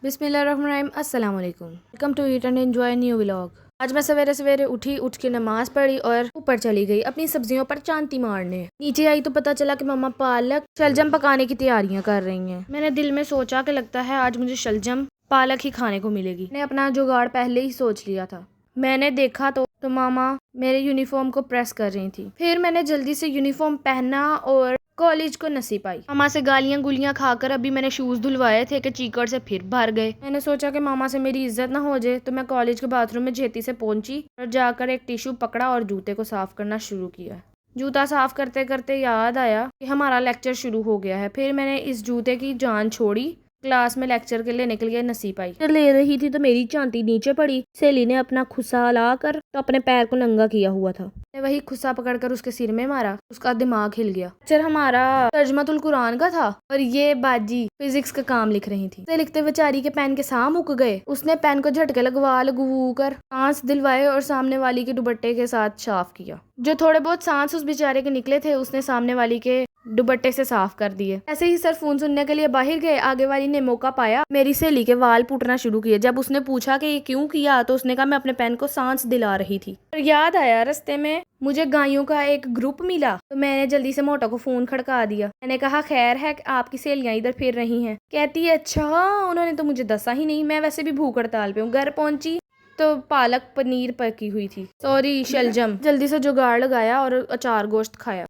बिस्मिल्लाहिर्रहमानिर्रहीम, अस्सलाम वालेकुम। Welcome to eat and enjoy new vlog. आज मैं सवेरे सवेरे उठ के नमाज पढ़ी और ऊपर चली गई अपनी सब्जियों पर चांती मारने। नीचे आई तो पता चला कि मम्मा पालक शलजम पकाने की तैयारियां कर रही हैं। मैंने दिल में सोचा कि लगता है आज मुझे शलजम पालक ही खाने को मिलेगी। मैंने अपना जुगाड़ पहले ही सोच लिया था। मैंने देखा तो मामा मेरे यूनिफॉर्म को प्रेस कर रही थी। फिर मैंने जल्दी से यूनिफॉर्म पहना और कॉलेज को नसीब आई। मामा से गालियां गुलियां खाकर अभी मैंने शूज धुलवाए थे कि चीकड़ से फिर भर गए। मैंने सोचा कि मामा से मेरी इज्जत ना हो जाए, तो मैं कॉलेज के बाथरूम में छेती से पहुंची और जाकर एक टिश्यू पकड़ा और जूते को साफ करना शुरू किया। जूता साफ करते करते याद आया कि हमारा लेक्चर शुरू हो गया है। फिर मैंने इस जूते की जान छोड़ी। क्लास में लेक्चर के लिए निकल गया। नसीब आई ले रही थी तो मेरी चांती नीचे पड़ी। सहेली ने अपना खुसा लाकर तो अपने पैर को नंगा किया हुआ था। मैंने वही खुसा पकड़कर उसके सिर में मारा। उसका दिमाग हिल गया। लेक्चर हमारा तर्जमातुल कुरान का था और ये बाजी फिजिक्स का काम लिख रही थी। लिखते बेचारी के पेन के साम उग गए। उसने पेन को झटके लगू कर सांस दिलवाए और सामने वाली के दुपट्टे के साथ साफ किया। जो थोड़े बहुत सांस उस बेचारे के निकले थे उसने सामने वाली के दुपट्टे से साफ कर दिए। ऐसे ही सर फोन सुनने के लिए बाहर गए। आगे वाली ने मौका पाया, मेरी सहेली के वाल पुटना शुरू किए। जब उसने पूछा कि ये क्यों किया तो उसने कहा मैं अपने पेन को सांस दिला रही थी। और याद आया रास्ते में मुझे गायों का एक ग्रुप मिला तो मैंने जल्दी से मोटा को फोन खड़का दिया। मैंने कहा खैर है कि आपकी सहेलियां इधर फिर रही हैं। कहती है अच्छा, उन्होंने तो मुझे दसा ही नहीं, मैं वैसे भी भूख हड़ताल पे हूँ। घर पहुंची तो पालक पनीर पकी हुई थी, सॉरी शलजम। जल्दी से जुगाड़ लगाया और अचार गोश्त खाया।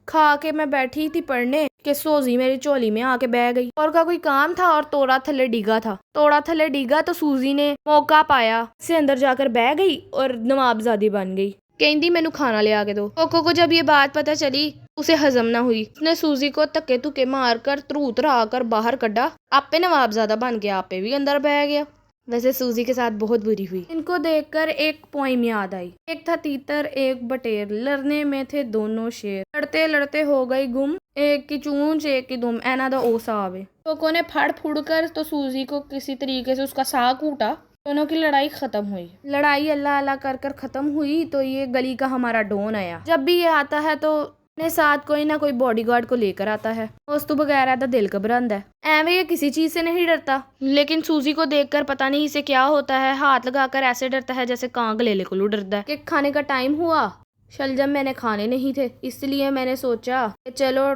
खा के मैं बैठी थी पढ़ने कि सूजी मेरी चोली में आके बह गई। और का कोई काम था और तोड़ा थल्ले डिगा था। तोड़ा थल्ले डिगा तो सूजी ने मौका पाया से अंदर जाकर बह गई और नवाबजादी बन गई। कहती मैनू खाना ले आके दो। कोको को जब ये बात पता चली उसे हजम ना हुई। उसने सूजी को धक्के धुक्के मारकर तरूत रहा कर बाहर कढ़ा। आपे नवाबजादा बन गया, आपे भी अंदर बह गया। वैसे सूजी के साथ बहुत बुरी हुई। इनको देखकर एक पोइम याद आई। एक था तीतर एक बटेर, लड़ने में थे दोनों शेर, लड़ते लड़ते हो गई गुम, एक की चूंच एक की दुम, ऐना दा ओ सावे। कोको ने फड़ फुड़ कर तो सूजी को किसी तरीके से उसका साग कूटा। दोनों की लड़ाई खत्म हुई। लड़ाई अल्लाह अल्लाह कर कर खत्म हुई तो ये गली का हमारा डॉन आया। जब भी ये आता है तो अपने साथ कोई ना कोई बॉडीगार्ड को लेकर आता है। उस तो बगैर आता दिल घबरांदा है। एवं ये किसी चीज से नहीं डरता, लेकिन सूजी को देखकर पता नहीं इसे क्या होता है, हाथ लगाकर ऐसे डरता है जैसे कां गलेले को डरता है। केक खाने का टाइम हुआ। शलजम मैंने खाने नहीं थे, इसलिए मैंने सोचा कि चलो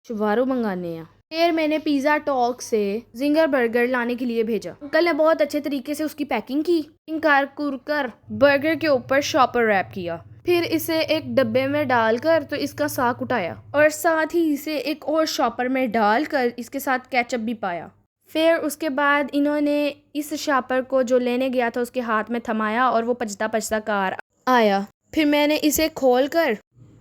शुभारू मंगाने हैं। फिर मैंने पिज्जा टॉक से जिंगर बर्गर लाने के लिए भेजा। अंकल ने बहुत अच्छे तरीके से उसकी पैकिंग की। कर बर्गर के ऊपर शॉपर रैप किया। फिर इसे एक डब्बे में डालकर तो इसका साग उठाया और साथ ही इसे एक और शॉपर में डालकर इसके साथ केचप भी पाया। फिर उसके बाद इन्होंने इस शॉपर को जो लेने गया था उसके हाथ में थमाया और वो पचता पचता कार आया। फिर मैंने इसे खोलकर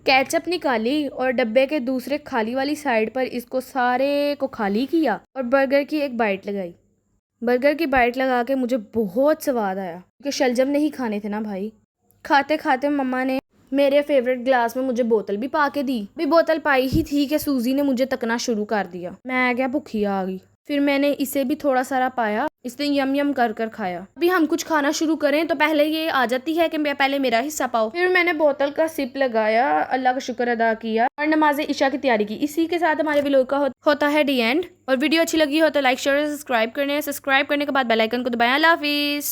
केचप निकाली और डब्बे के दूसरे खाली वाली साइड पर इसको सारे को खाली किया और बर्गर की एक बाइट लगाई। बर्गर की बाइट लगा के मुझे बहुत स्वाद आया क्योंकि शलजम नहीं खाने थे ना भाई। खाते खाते मम्मा ने मेरे फेवरेट ग्लास में मुझे बोतल भी पा के दी। भी बोतल पाई ही थी कि सूजी ने मुझे तकना शुरू कर दिया। मैं क्या भूखी आ गई। फिर मैंने इसे भी थोड़ा सारा पाया। इसने यम यम कर कर खाया। अभी हम कुछ खाना शुरू करें तो पहले ये आ जाती है कि पहले मेरा हिस्सा पाओ। फिर मैंने बोतल का सिप लगाया, अल्लाह का शुक्र अदा किया और नमाज इशा की तैयारी की। इसी के साथ हमारे व्लॉग का होता है दी एंड। और वीडियो अच्छी लगी हो तो लाइक शेयर सब्सक्राइब करने के बाद बेल आइकन को दबाएं। अल्लाह हाफिज।